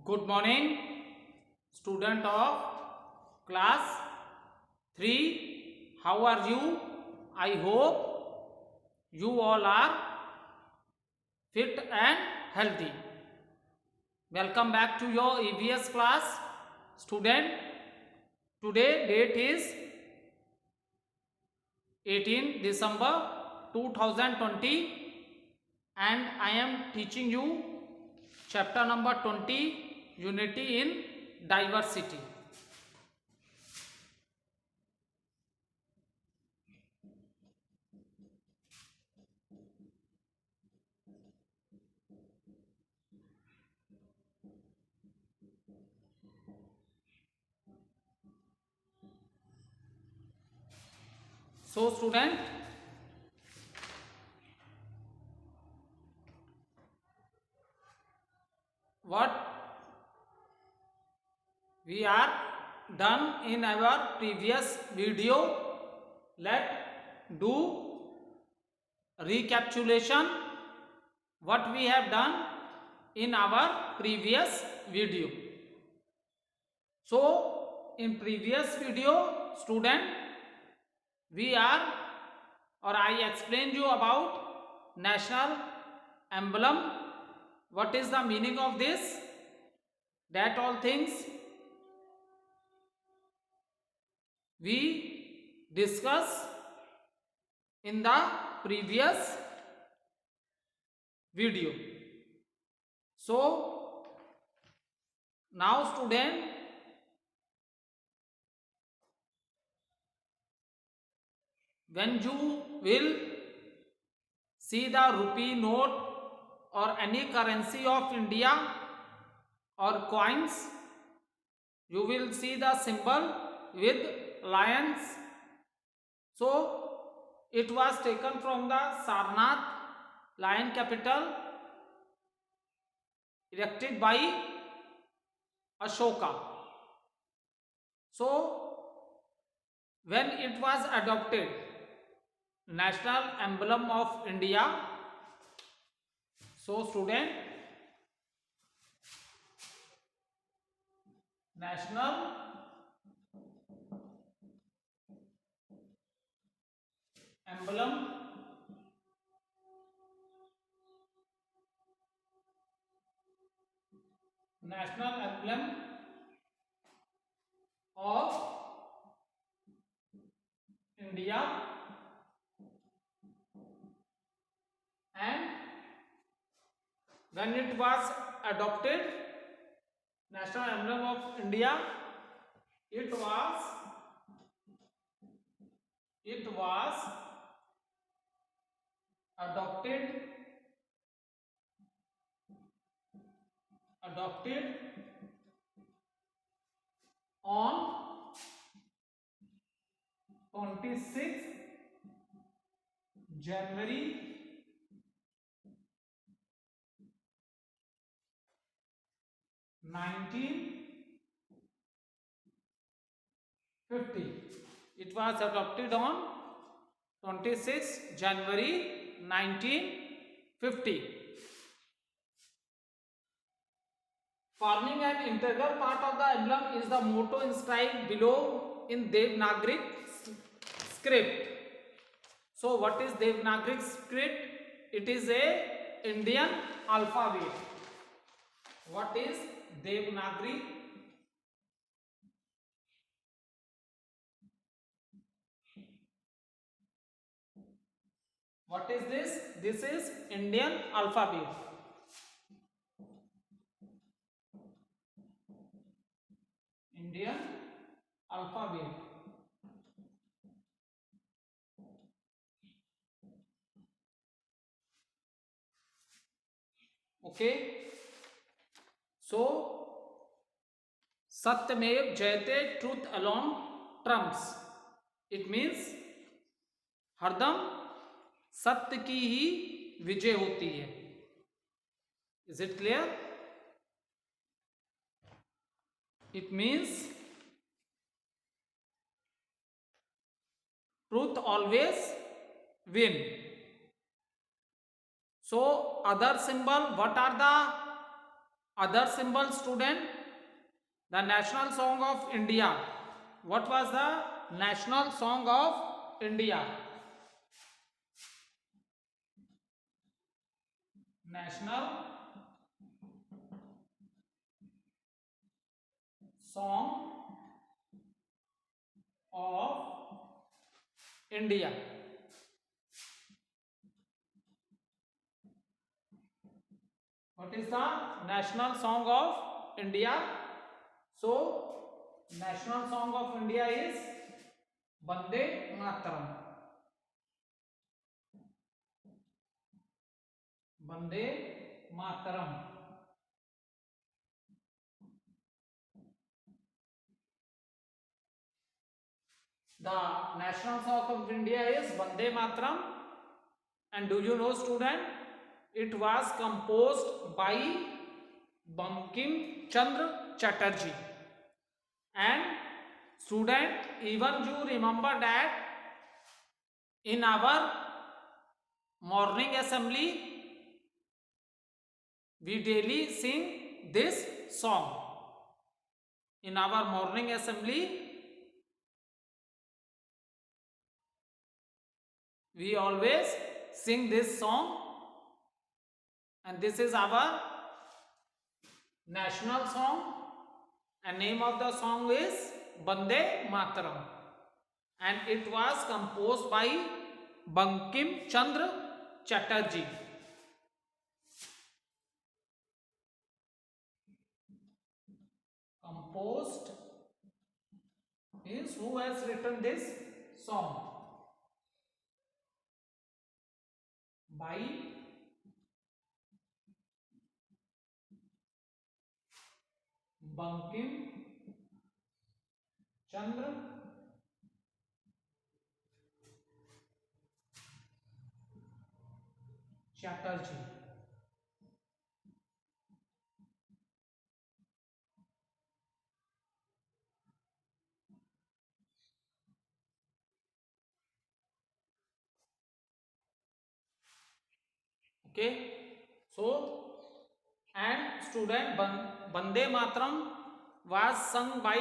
Good morning, student of class 3. How are you? I hope you all are fit and healthy. Welcome back to your EVS class, student. Today date is 18 December 2020 and I am teaching you chapter number 20, Unity in Diversity. So student, what we are done in our previous video, let do recapitulation what we have done in our previous video. So in previous video, student, we are or I explained you about national emblem. What is the meaning of this? That all things we discuss in the previous video. So now student, when you will see the rupee note or any currency of India or coins, you will see the symbol with lions. So it was taken from the Sarnath lion capital erected by Ashoka. So when it was adopted, national emblem of India, so student, national emblem of India, and when it was adopted, national emblem of India, it was adopted on 26th January 1950. It was adopted on 26th January 1950. Forming an integral part of the emblem is the motto inscribed below in Devanagari script. So what is Devanagari script? It is a Indian alphabet. What is Devanagari? What is this? This is Indian alphabet. Indian alphabet. Okay. So Satyamev Jayate, truth alone trumps. It means हरदम सत्य की ही विजय होती है. Is it clear? It means truth always win. So other symbol, what are the Other symbol, student, the national song of India. What was the national song of India? National song of India. What is the national song of India? So, national song of India is Bande Mataram. Bande Mataram. The national song of India is Bande Mataram. And do you know, student, it was composed by Bankim Chandra Chatterjee. And student, even you remember that in our morning assembly, we daily sing this song. In our morning assembly, we always sing this song, and this is our national song, and name of the song is Bande Mataram, and it was composed by Bankim Chandra Chatterjee. Composed means who has written this song? By Bankim Chandra Chatterjee. Okay, so and student Bande Mataram was sung by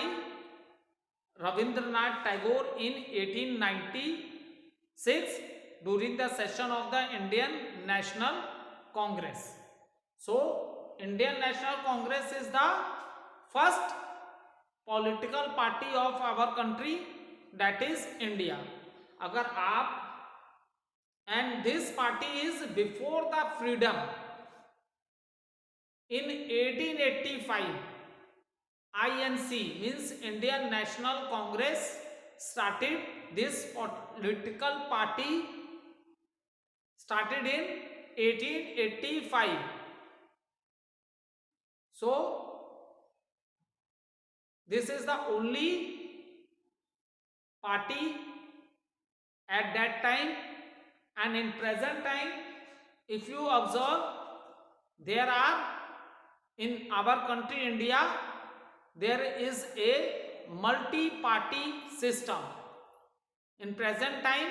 Rabindranath Tagore in 1896 during the session of the Indian National Congress. So, Indian National Congress is the first political party of our country, that is India. अगर आप and this party is before the freedom in 1885. INC means Indian National Congress started this political party started in 1885. So this is the only party at that time, and in present time if you observe, there are in our country India, there is a multi-party system. In present time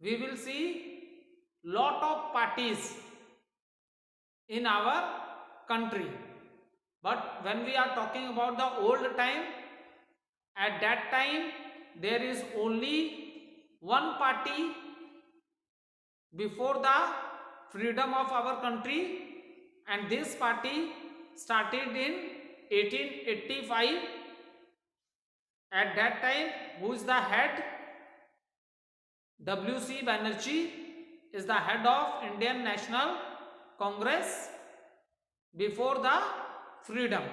we will see lot of parties in our country, but when we are talking about the old time, at that time there is only one party before the freedom of our country, and this party started in 1885. At that time, who is the head? W.C. Banerjee is the head of Indian National Congress before the freedom.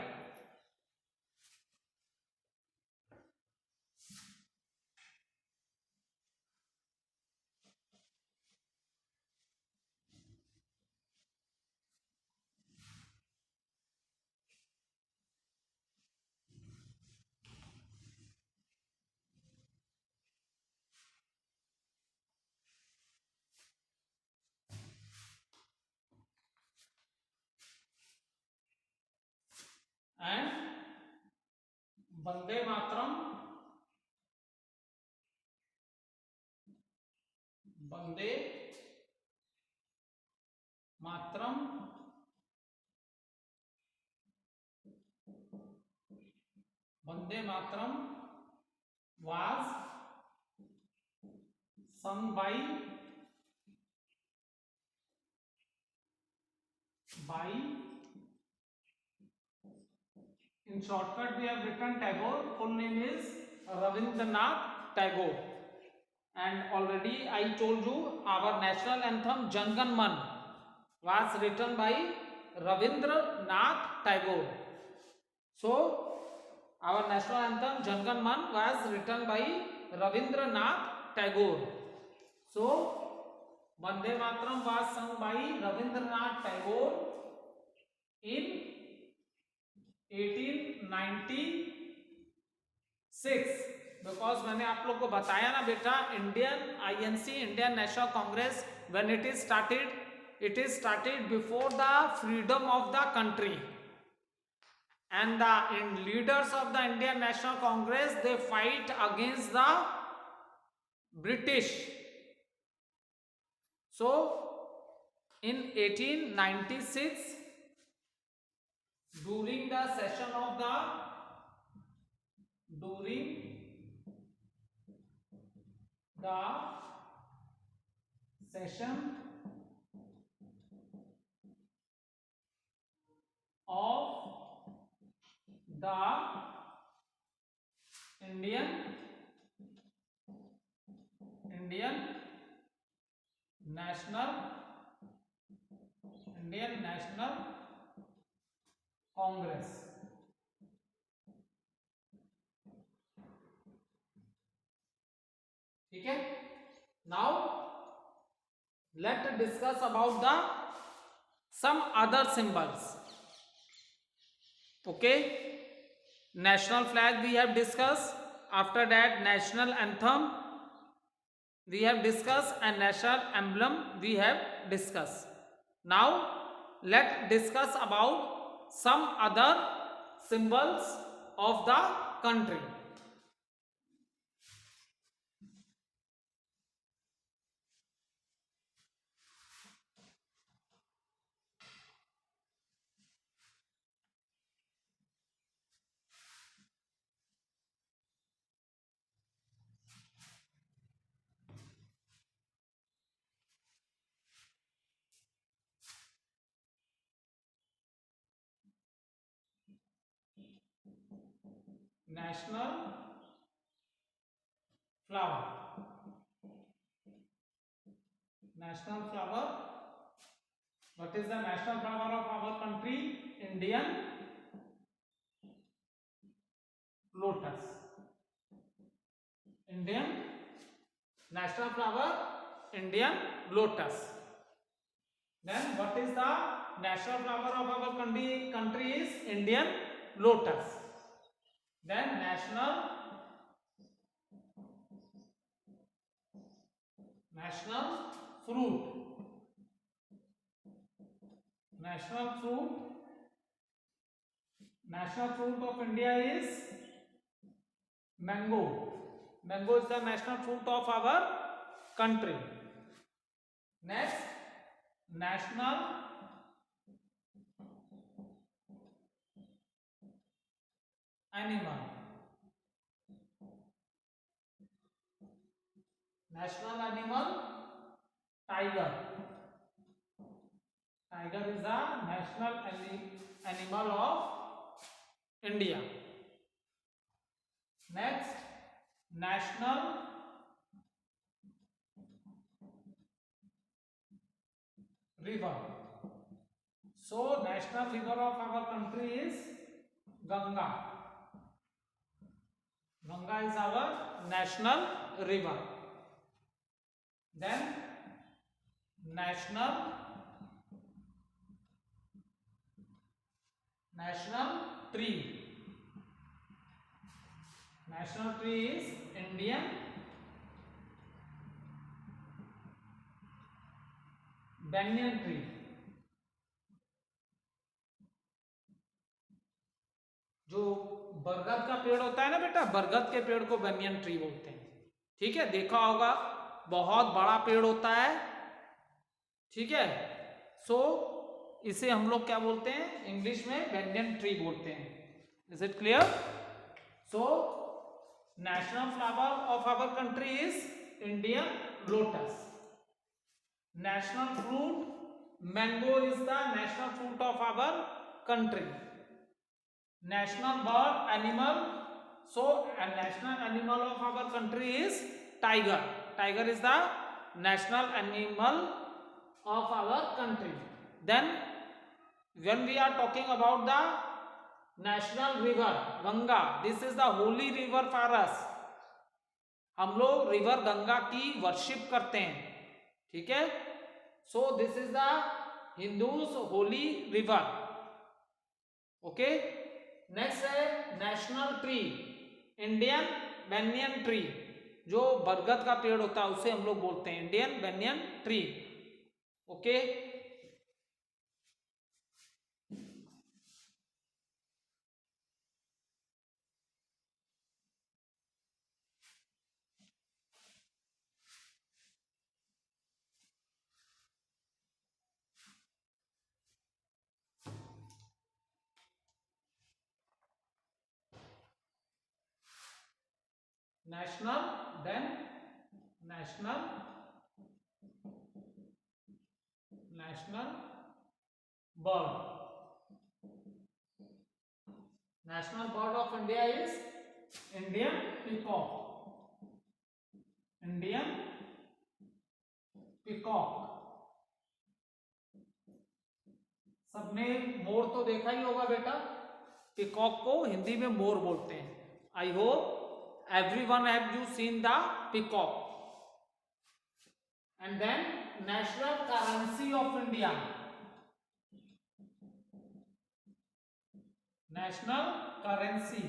And Bande Mataram, Bande Mataram Vande Mataram was sung by in shortcut we have written Tagore. Full name is Ravindranath Tagore. And already I told you our national anthem Jan Gan Man was written by Ravindranath Tagore. So our national anthem Jan Gan Man was written by Ravindranath Tagore. So Vande Mataram was sung by Ravindranath Tagore in 1896. Because मैंने आप लोग को बताया ना बेटा, Indian INC Indian national Congress when it is started before the freedom of the country, and the leaders of the Indian National Congress, they fight against the British. So in 1896, during the session of the Indian National Congress. ठीक है. Now let's discuss about the some other symbols. Okay, national flag we have discussed. After that, national anthem we have discussed, and national emblem we have discussed. Now let's discuss about some other symbols of the country. National flower. What is the national flower of our country? Indian lotus. Indian national flower, Indian lotus. Then what is the national flower of our country is Indian lotus. Then national fruit. National fruit of India is mango. Mango is the national fruit of our country. Next, national animal. National animal, tiger. Tiger is the national animal of India. Next, national river. So national river of our country is Ganga. Ganga is our national river. Then national tree. National tree is Indian banyan tree. जो बरगद का पेड़ होता है ना बेटा, बरगद के पेड़ को banyan tree बोलते हैं. ठीक है, देखा होगा, बहुत बड़ा पेड़ होता है. ठीक है, सो इसे हम लोग क्या बोलते हैं इंग्लिश में banyan tree बोलते हैं. Is it clear? So national flower of our country is Indian lotus. National fruit, mango is the national fruit of our country. National bird, animal, so a national animal of our country is tiger. Tiger is the national animal of our country. Then when we are talking about the national river Ganga, this is the holy river for us. हम लोग river Ganga की worship करते हैं, ठीक है. So this is the Hindus holy river. Okay. Next है national tree, Indian banyan tree. जो बरगद का पेड़ होता है उसे हम लोग बोलते हैं Indian banyan tree. Okay. National, then national bird. National bird of India is Indian peacock. Indian peacock. सबने मोर तो देखा ही होगा बेटा. पिकॉक को हिंदी में मोर बोलते हैं. I hope everyone have you seen the peacock. And then national currency of India. National currency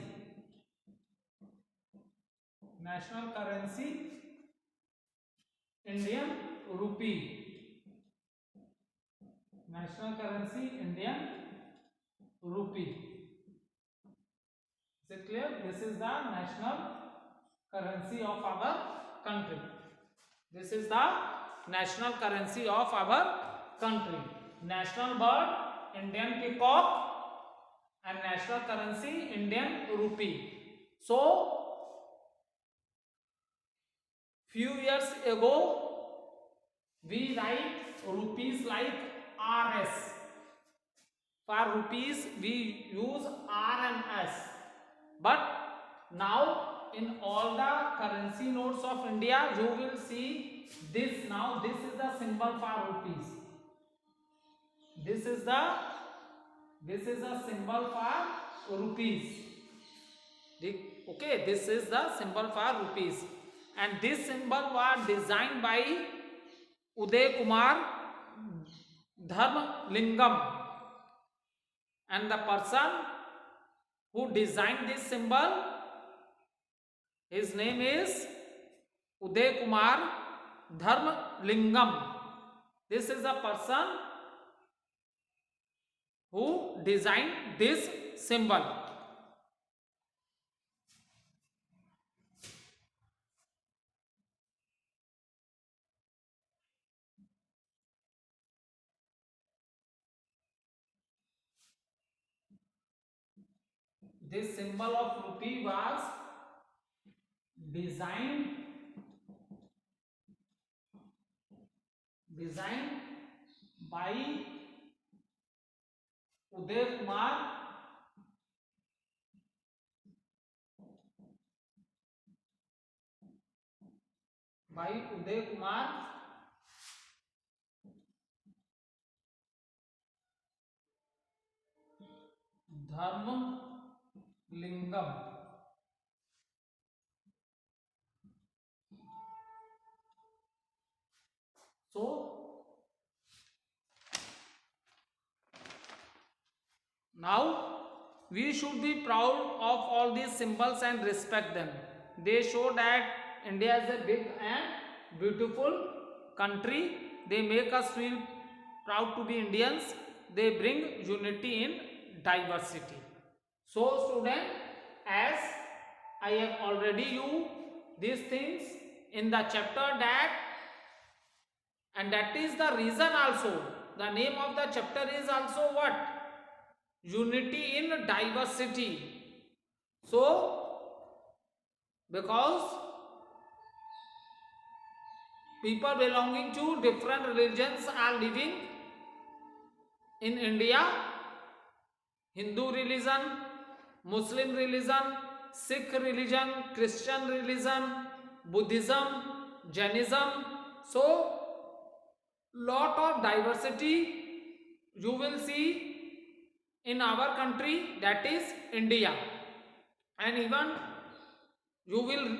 Indian rupee. National currency Indian rupee. Is it clear? This is the national currency of our country. This is the national currency of our country. National bird Indian peacock and national currency Indian rupee. So few years ago we write rupees like RS. For rupees we use R and S. But now in all the currency notes of India you will see this. Now this is the symbol for rupees. This is the symbol for rupees. Okay, this is the symbol for rupees, and this symbol was designed by Uday Kumar Dharmalingam, and the person who designed this symbol, his name is Uday Kumar Dharmalingam. This is the person who designed this symbol. This symbol of rupee was designed by Uday Kumar Dharmalingam. So now we should be proud of all these symbols and respect them. They show that India is a big and beautiful country. They make us feel proud to be Indians. They bring unity in diversity. So student, as I have already used these things in the chapter that, and that is the reason also the name of the chapter is also what? Unity in diversity. So because people belonging to different religions are living in India. Hindu religion, Muslim religion, Sikh religion, Christian religion, Buddhism, Jainism. So lot of diversity you will see in our country, that is India. And even you will,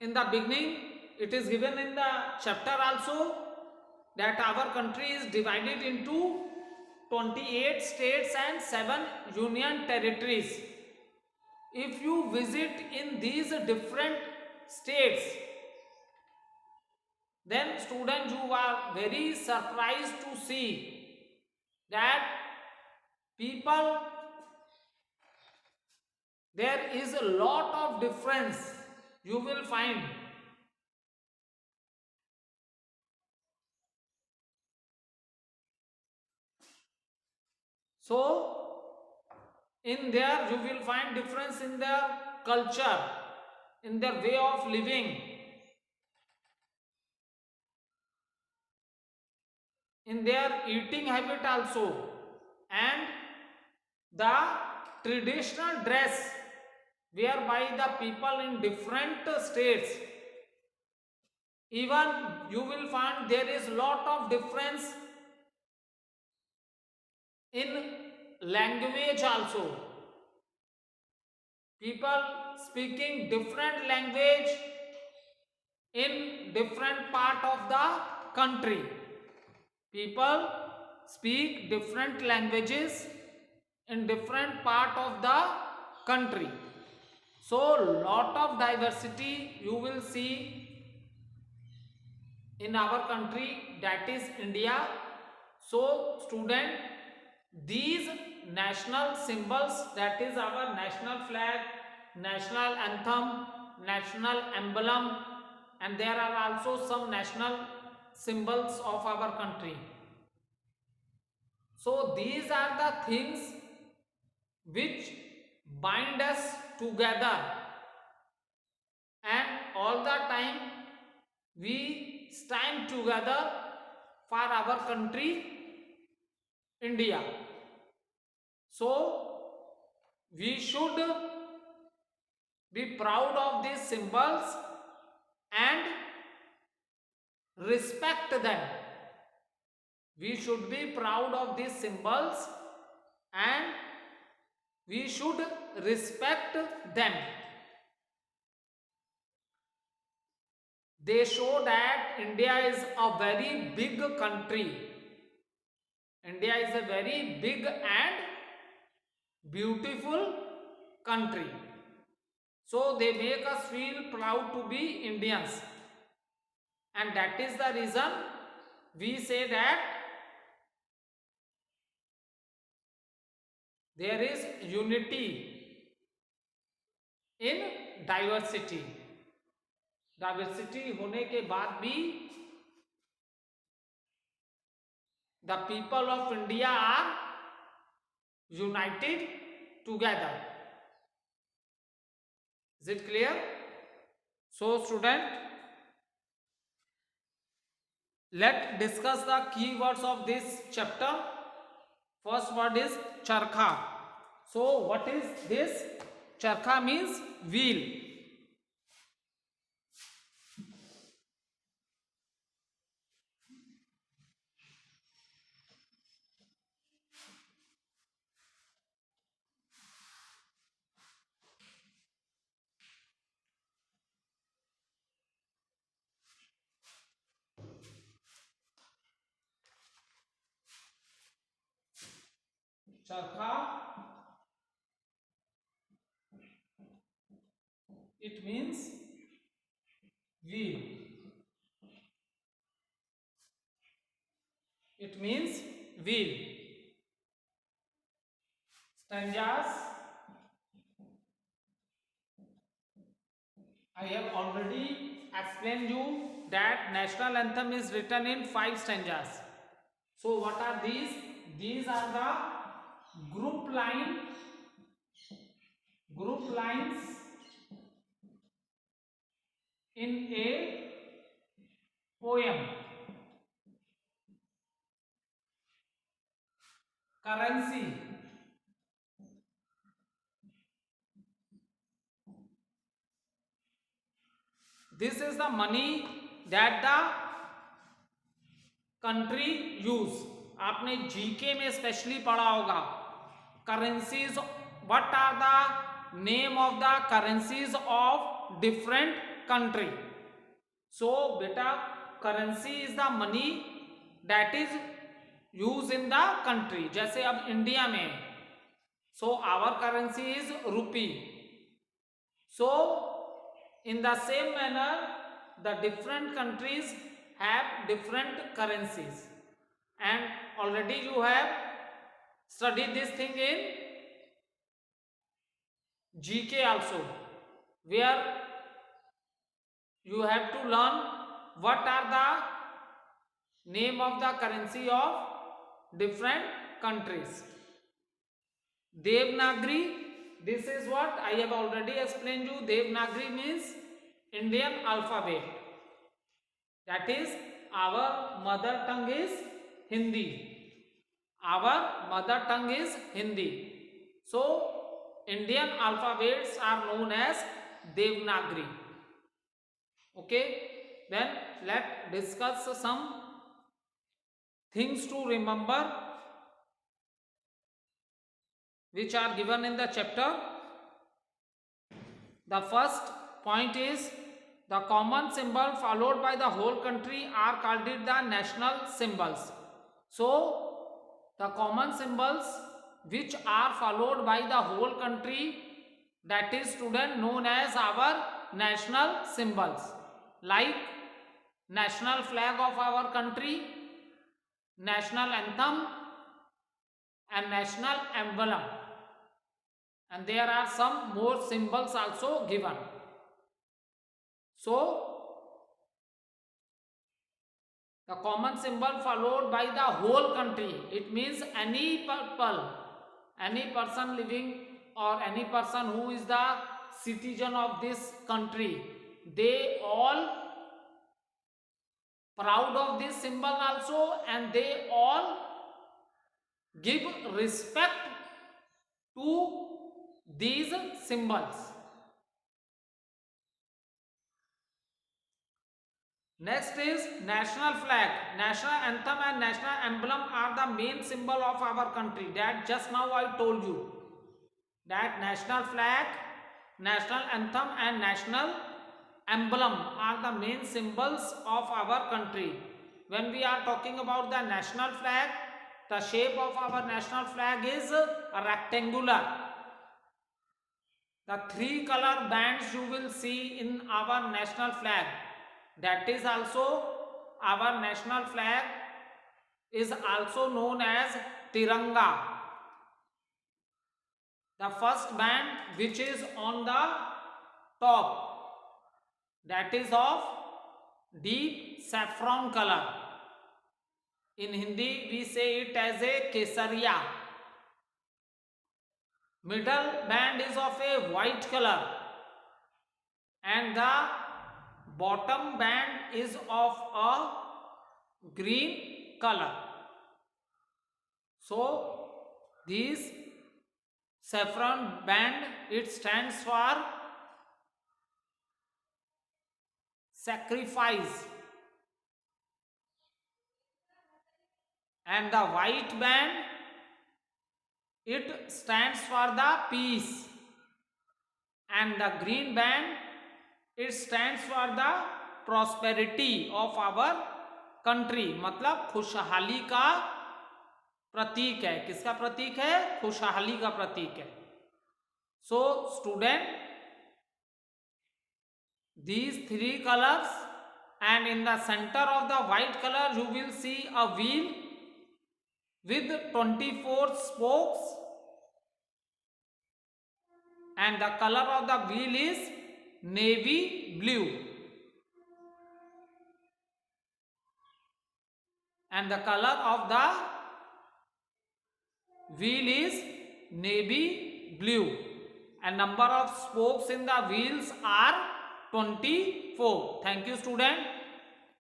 in the beginning it is given in the chapter also, that our country is divided into 28 states and 7 union territories. If you visit in these different states, then students, you are very surprised to see that people, there is a lot of difference you will find. So in there you will find difference in their culture, in their way of living, in their eating habit also, and the traditional dress whereby the people in different states, even you will find there is lot of difference in language also. People speaking different language in different part of the country. People speak different languages in different part of the country. So lot of diversity you will see in our country, that is India. So student, these national symbols, that is our national flag, national anthem, national emblem, and there are also some national symbols of our country. So these are the things which bind us together, and all the time we stand together for our country India. So we should be proud of these symbols and respect them. We should be proud of these symbols and we should respect them. They show that India is a very big country. India is a very big and beautiful country. So they make us feel proud to be Indians. And that is the reason we say that there is unity in diversity. Diversity होने के बाद भी the people of India are united together. Is it clear? So student, let's discuss the keywords of this chapter. First word is charkha. So what is this? Charkha means wheel. Charkha, it means wheel. It means wheel. Stanzas, I have already explained you that national anthem is written in 5 stanzas. So what are these? These are the group lines in a poem. Currency. This is the money that the country use. आपने GK में specially पढ़ा होगा currencies. What are the name of the currencies of different country. So बेटा currency is the money that is use in the country. जैसे अब India में so our currency is rupee. So in the same manner the different countries have different currencies, and already you have studied this thing in GK also, where you have to learn what are the name of the currency of different countries. Devanagari, this is what I have already explained you. Devanagari means Indian alphabet. That is our mother tongue is Hindi. Our mother tongue is Hindi. So Indian alphabets are known as Devanagari. Okay, then let's discuss some things to remember which are given in the chapter. The first point is the common symbol followed by the whole country are called it the national symbols. So the common symbols which are followed by the whole country, that is student known as our national symbols, like national flag of our country, national anthem and national emblem, and there are some more symbols also given. So the common symbol followed by the whole country, it means any people, any person living or any person who is the citizen of this country, they all proud of this symbol also, and they all give respect to these symbols. Next is national flag. National anthem and national emblem are the main symbol of our country. That just now I told you that national flag, national anthem and national emblem are the main symbols of our country. When we are talking about the national flag, the shape of our national flag is rectangular. The three color bands you will see in our national flag, that is also our national flag is also known as Tiranga. The first band which is on the top, that is of deep saffron color. In Hindi we say it as a kesariya. Middle band is of a white color and the bottom band is of a green color. So this saffron band, it stands for sacrifice, and the white band, it stands for the peace, and the green band, it stands for the prosperity of our country. मतलब खुशहाली का प्रतीक है. किसका प्रतीक है? खुशहाली का प्रतीक है. So student, these three colors, and in the center of the white color you will see a wheel with 24 spokes, and the color of the wheel is navy blue, and the color of the wheel is navy blue, and number of spokes in the wheels are 24. Thank you student.